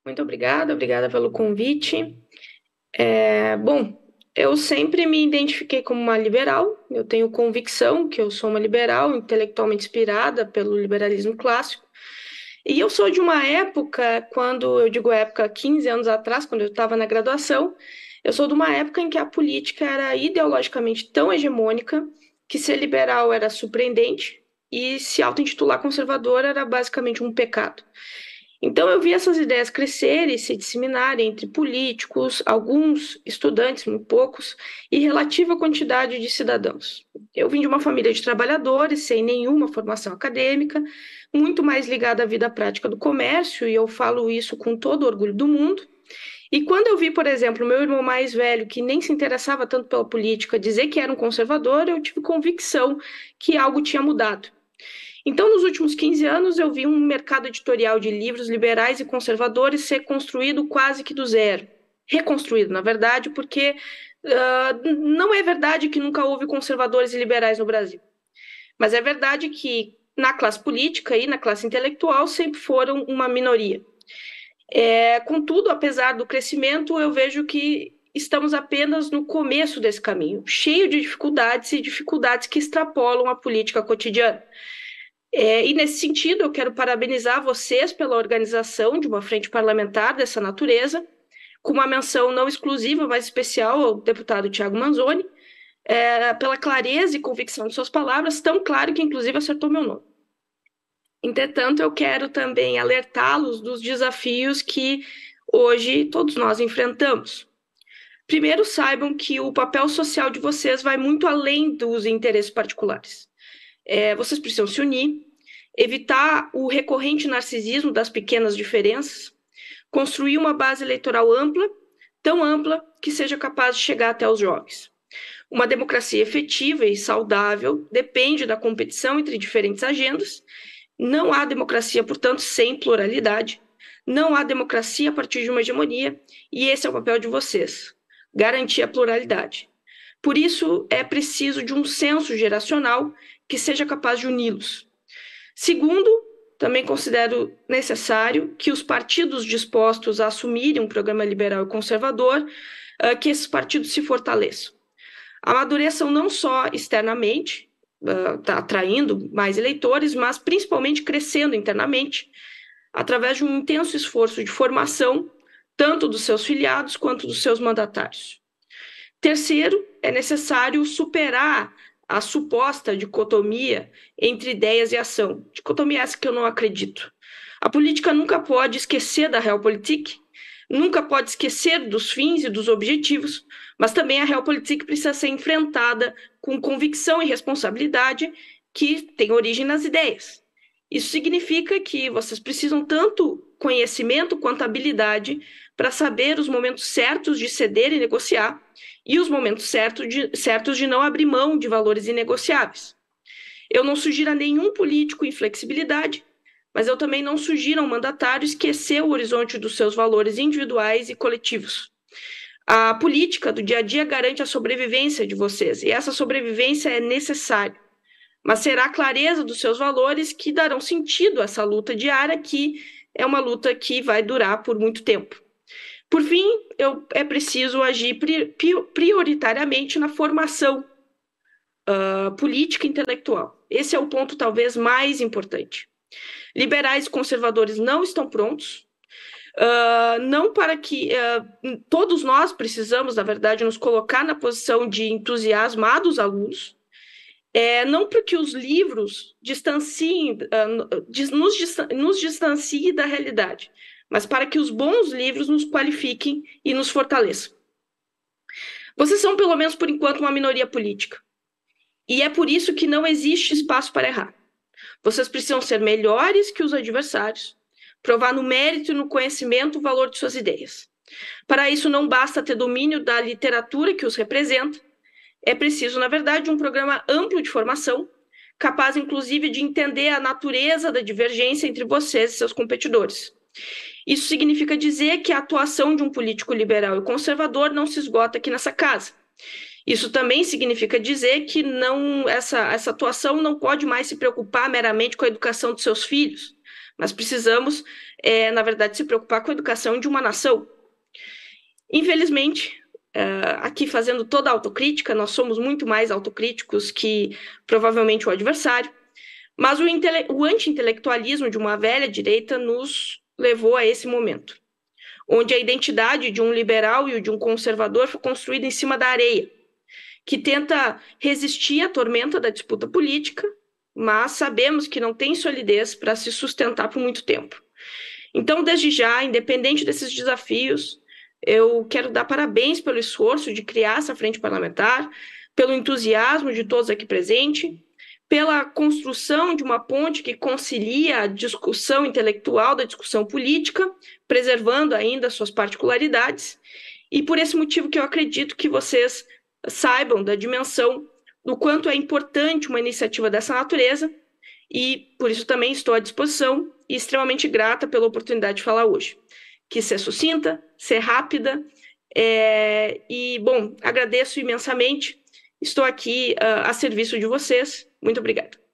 Muito obrigada, obrigada pelo convite. Bom, eu sempre me identifiquei como uma liberal, eu tenho convicção que eu sou uma liberal, intelectualmente inspirada pelo liberalismo clássico, e eu sou de uma época, quando eu digo época, 15 anos atrás, quando eu estava na graduação, eu sou de uma época em que a política era ideologicamente tão hegemônica que ser liberal era surpreendente e se auto-intitular conservador era basicamente um pecado. Então, eu vi essas ideias crescerem e se disseminarem entre políticos, alguns estudantes, muito poucos, e relativa quantidade de cidadãos. Eu vim de uma família de trabalhadores, sem nenhuma formação acadêmica, muito mais ligada à vida prática do comércio, e eu falo isso com todo o orgulho do mundo. E quando eu vi, por exemplo, meu irmão mais velho, que nem se interessava tanto pela política, dizer que era um conservador, eu tive convicção que algo tinha mudado. Então, nos últimos 15 anos, eu vi um mercado editorial de livros liberais e conservadores ser construído quase que do zero. Reconstruído, na verdade, porque não é verdade que nunca houve conservadores e liberais no Brasil. Mas é verdade que na classe política e na classe intelectual sempre foram uma minoria. Contudo, apesar do crescimento, eu vejo que estamos apenas no começo desse caminho, cheio de dificuldades e dificuldades que extrapolam a política cotidiana. E nesse sentido, eu quero parabenizar vocês pela organização de uma frente parlamentar dessa natureza, com uma menção não exclusiva, mas especial ao deputado Tiago Manzoni, pela clareza e convicção de suas palavras, tão claro que inclusive acertou meu nome. Entretanto, eu quero também alertá-los dos desafios que hoje todos nós enfrentamos. Primeiro, saibam que o papel social de vocês vai muito além dos interesses particulares. Vocês precisam se unir, evitar o recorrente narcisismo das pequenas diferenças, construir uma base eleitoral ampla, tão ampla que seja capaz de chegar até os jovens. Uma democracia efetiva e saudável depende da competição entre diferentes agendas. Não há democracia, portanto, sem pluralidade. Não há democracia a partir de uma hegemonia, e esse é o papel de vocês: garantir a pluralidade. Por isso, é preciso de um senso geracional que seja capaz de uni-los. Segundo, também considero necessário que os partidos dispostos a assumirem um programa liberal e conservador, que esses partidos se fortaleçam. Amadureçam não só externamente, atraindo mais eleitores, mas principalmente crescendo internamente, através de um intenso esforço de formação, tanto dos seus filiados quanto dos seus mandatários. Terceiro, é necessário superar a suposta dicotomia entre ideias e ação. Dicotomia essa que eu não acredito. A política nunca pode esquecer da realpolitik, nunca pode esquecer dos fins e dos objetivos, mas também a realpolitik precisa ser enfrentada com convicção e responsabilidade que tem origem nas ideias. Isso significa que vocês precisam tanto conhecimento quanto habilidade para saber os momentos certos de ceder e negociar e os momentos certos de não abrir mão de valores inegociáveis. Eu não sugiro a nenhum político inflexibilidade, mas eu também não sugiro a um mandatário esquecer o horizonte dos seus valores individuais e coletivos. A política do dia a dia garante a sobrevivência de vocês, e essa sobrevivência é necessária. Mas será a clareza dos seus valores que darão sentido a essa luta diária, que é uma luta que vai durar por muito tempo. Por fim, é preciso agir prioritariamente na formação política e intelectual. Esse é o ponto talvez mais importante. Liberais e conservadores não estão prontos, não para que todos nós precisamos, na verdade, nos colocar na posição de entusiasmados alunos, não porque os livros nos distanciem da realidade, mas para que os bons livros nos qualifiquem e nos fortaleçam. Vocês são, pelo menos por enquanto, uma minoria política. E é por isso que não existe espaço para errar. Vocês precisam ser melhores que os adversários, provar no mérito e no conhecimento o valor de suas ideias. Para isso, não basta ter domínio da literatura que os representa, é preciso, na verdade, um programa amplo de formação, capaz, inclusive, de entender a natureza da divergência entre vocês e seus competidores. Isso significa dizer que a atuação de um político liberal e conservador não se esgota aqui nessa casa. Isso também significa dizer que essa atuação não pode mais se preocupar meramente com a educação de seus filhos, Nós precisamos, na verdade, se preocupar com a educação de uma nação. Infelizmente, aqui fazendo toda a autocrítica, nós somos muito mais autocríticos que provavelmente o adversário, mas o anti-intelectualismo de uma velha direita nos levou a esse momento, onde a identidade de um liberal e de um conservador foi construída em cima da areia, que tenta resistir à tormenta da disputa política, mas sabemos que não tem solidez para se sustentar por muito tempo. Então, desde já, independente desses desafios, eu quero dar parabéns pelo esforço de criar essa frente parlamentar, pelo entusiasmo de todos aqui presentes, pela construção de uma ponte que concilia a discussão intelectual da discussão política, preservando ainda suas particularidades, e por esse motivo que eu acredito que vocês saibam da dimensão do quanto é importante uma iniciativa dessa natureza, e por isso também estou à disposição e extremamente grata pela oportunidade de falar hoje. Quis ser sucinta, ser rápida, bom, agradeço imensamente, estou aqui a serviço de vocês. Muito obrigada.